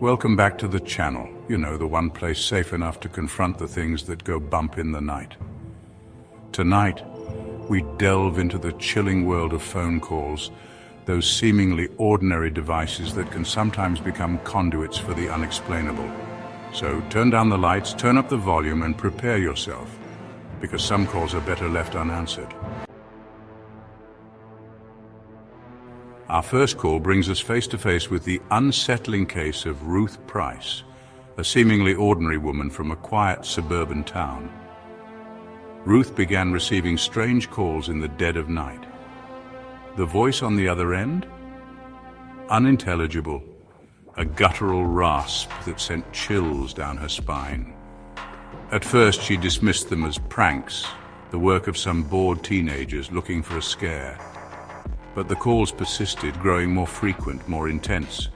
Welcome back to the channel. You know, the one place safe enough to confront the things that go bump in the night. Tonight, we delve into the chilling world of phone calls, those seemingly ordinary devices that can sometimes become conduits for the unexplainable. So turn down the lights, turn up the volume, and prepare yourself, because some calls are better left unanswered. Our first call brings us face to face with the unsettling case of Ruth Price, a seemingly ordinary woman from a quiet suburban town. Ruth began receiving strange calls in the dead of night. The voice on the other end? Unintelligible, a guttural rasp that sent chills down her spine. At first, she dismissed them as pranks, the work of some bored teenagers looking for a scare. But the calls persisted, growing more frequent, more intense.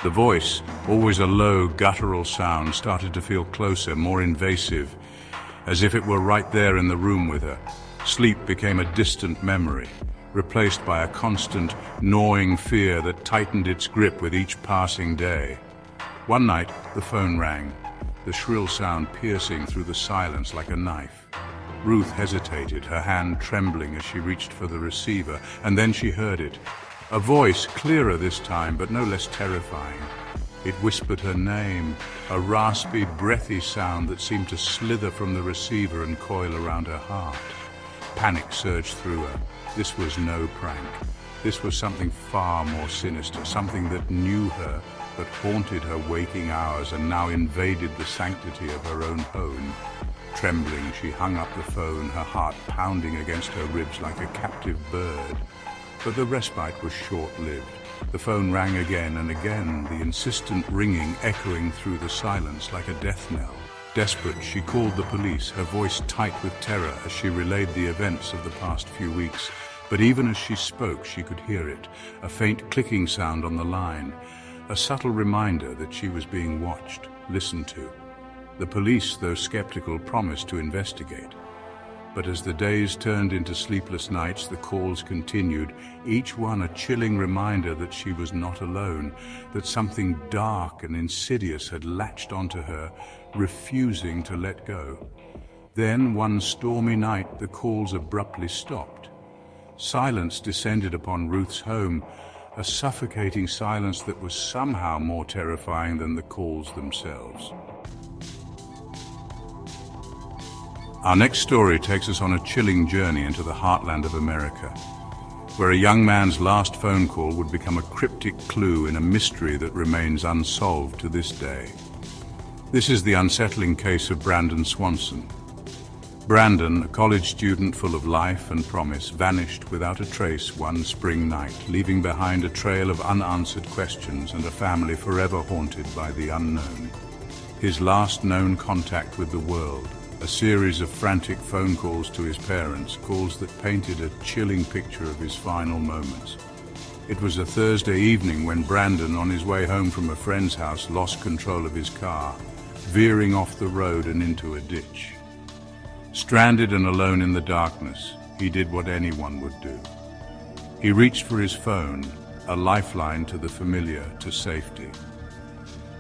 The voice, always a low, guttural sound, started to feel closer, more invasive, as if it were right there in the room with her. Sleep became a distant memory, replaced by a constant, gnawing fear that tightened its grip with each passing day. One night, the phone rang, the shrill sound piercing through the silence like a knife. Ruth hesitated, her hand trembling as she reached for the receiver, and then she heard it. A voice, clearer this time, but no less terrifying. It whispered her name, a raspy, breathy sound that seemed to slither from the receiver and coil around her heart. Panic surged through her. This was no prank. This was something far more sinister, something that knew her, that haunted her waking hours and now invaded the sanctity of her own home. Trembling, she hung up the phone, her heart pounding against her ribs like a captive bird. But the respite was short-lived. The phone rang again and again, the insistent ringing echoing through the silence like a death knell. Desperate, she called the police, her voice tight with terror as she relayed the events of the past few weeks. But even as she spoke, she could hear it, a faint clicking sound on the line, a subtle reminder that she was being watched, listened to. The police, though skeptical, promised to investigate. But as the days turned into sleepless nights, the calls continued, each one a chilling reminder that she was not alone, that something dark and insidious had latched onto her, refusing to let go. Then, one stormy night, the calls abruptly stopped. Silence descended upon Ruth's home, a suffocating silence that was somehow more terrifying than the calls themselves. Our next story takes us on a chilling journey into the heartland of America, where a young man's last phone call would become a cryptic clue in a mystery that remains unsolved to this day. This is the unsettling case of Brandon Swanson. Brandon, a college student full of life and promise, vanished without a trace one spring night, leaving behind a trail of unanswered questions and a family forever haunted by the unknown. His last known contact with the world, a series of frantic phone calls to his parents, calls that painted a chilling picture of his final moments. It was a Thursday evening when Brandon, on his way home from a friend's house, lost control of his car, veering off the road and into a ditch. Stranded and alone in the darkness, he did what anyone would do. He reached for his phone, a lifeline to the familiar, to safety.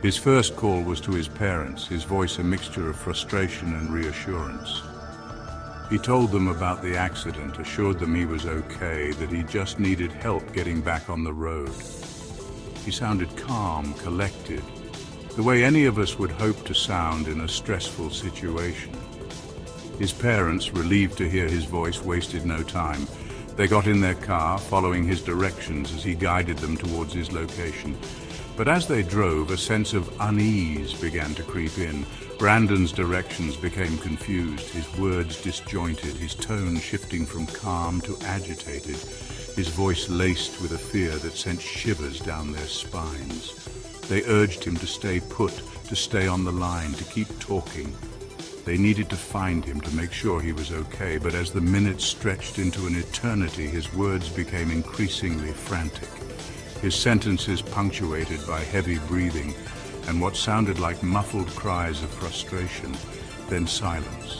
His first call was to his parents, his voice a mixture of frustration and reassurance. He told them about the accident, assured them he was okay, that he just needed help getting back on the road. He sounded calm, collected, the way any of us would hope to sound in a stressful situation. His parents, relieved to hear his voice, wasted no time. They got in their car, following his directions as he guided them towards his location. But as they drove, a sense of unease began to creep in. Brandon's directions became confused, his words disjointed, his tone shifting from calm to agitated, his voice laced with a fear that sent shivers down their spines. They urged him to stay put, to stay on the line, to keep talking. They needed to find him to make sure he was okay, but as the minutes stretched into an eternity, his words became increasingly frantic. His sentences punctuated by heavy breathing and what sounded like muffled cries of frustration, then silence.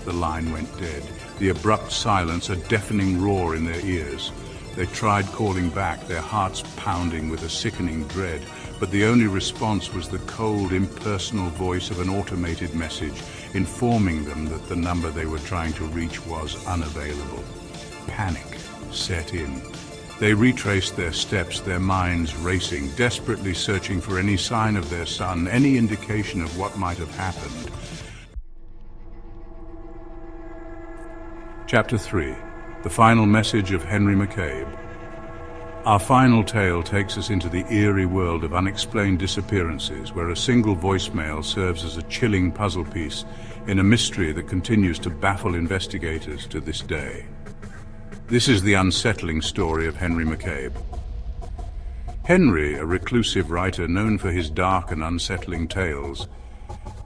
The line went dead, the abrupt silence a deafening roar in their ears. They tried calling back, their hearts pounding with a sickening dread, but the only response was the cold, impersonal voice of an automated message informing them that the number they were trying to reach was unavailable. Panic set in. They retraced their steps, their minds racing, desperately searching for any sign of their son, any indication of what might have happened. Chapter 3. The Final Message of Henry McCabe. Our final tale takes us into the eerie world of unexplained disappearances, where a single voicemail serves as a chilling puzzle piece in a mystery that continues to baffle investigators to this day. This is the unsettling story of Henry McCabe. Henry, a reclusive writer known for his dark and unsettling tales,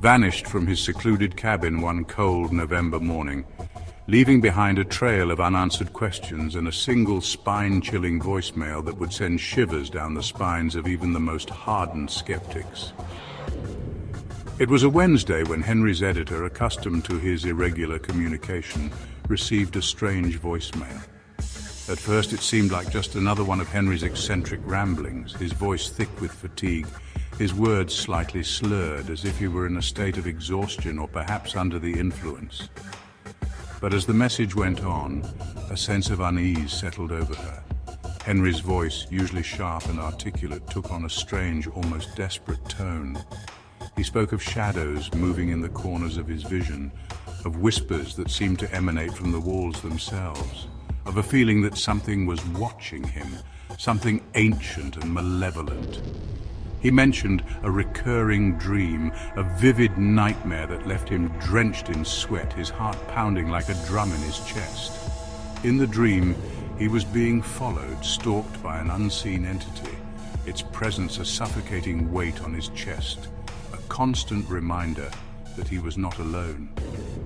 vanished from his secluded cabin one cold November morning, leaving behind a trail of unanswered questions and a single spine-chilling voicemail that would send shivers down the spines of even the most hardened skeptics. It was a Wednesday when Henry's editor, accustomed to his irregular communication, received a strange voicemail. At first it seemed like just another one of Henry's eccentric ramblings, his voice thick with fatigue, his words slightly slurred, as if he were in a state of exhaustion or perhaps under the influence. But as the message went on, a sense of unease settled over her. Henry's voice, usually sharp and articulate, took on a strange, almost desperate tone. He spoke of shadows moving in the corners of his vision, of whispers that seemed to emanate from the walls themselves, of a feeling that something was watching him, something ancient and malevolent. He mentioned a recurring dream, a vivid nightmare that left him drenched in sweat, his heart pounding like a drum in his chest. In the dream, he was being followed, stalked by an unseen entity, its presence a suffocating weight on his chest, a constant reminder that he was not alone.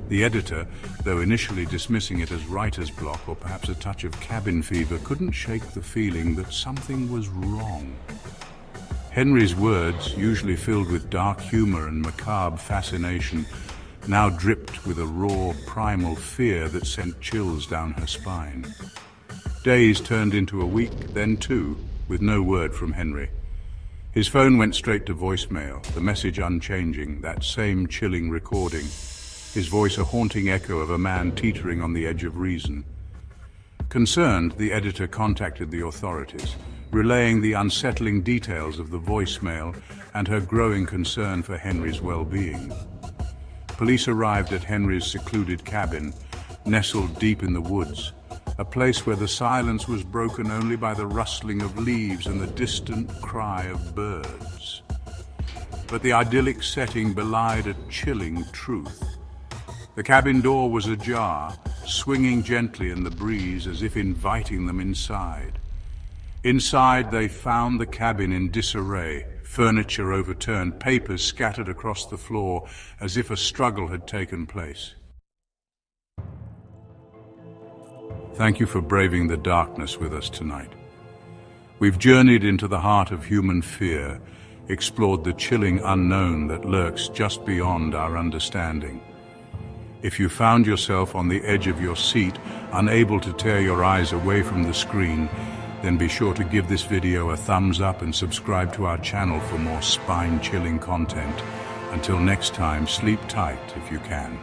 The editor, though initially dismissing it as writer's block or perhaps a touch of cabin fever, couldn't shake the feeling that something was wrong. Henry's words, usually filled with dark humor and macabre fascination, now dripped with a raw, primal fear that sent chills down her spine. Days turned into a week, then two, with no word from Henry. His phone went straight to voicemail, the message unchanging, that same chilling recording, his voice a haunting echo of a man teetering on the edge of reason. Concerned, the editor contacted the authorities, relaying the unsettling details of the voicemail and her growing concern for Henry's well-being. Police arrived at Henry's secluded cabin, nestled deep in the woods, a place where the silence was broken only by the rustling of leaves and the distant cry of birds. But the idyllic setting belied a chilling truth. The cabin door was ajar, swinging gently in the breeze as if inviting them inside. Inside, they found the cabin in disarray, furniture overturned, papers scattered across the floor as if a struggle had taken place. Thank you for braving the darkness with us tonight. We've journeyed into the heart of human fear, explored the chilling unknown that lurks just beyond our understanding. If you found yourself on the edge of your seat, unable to tear your eyes away from the screen, then be sure to give this video a thumbs up and subscribe to our channel for more spine-chilling content. Until next time, sleep tight if you can.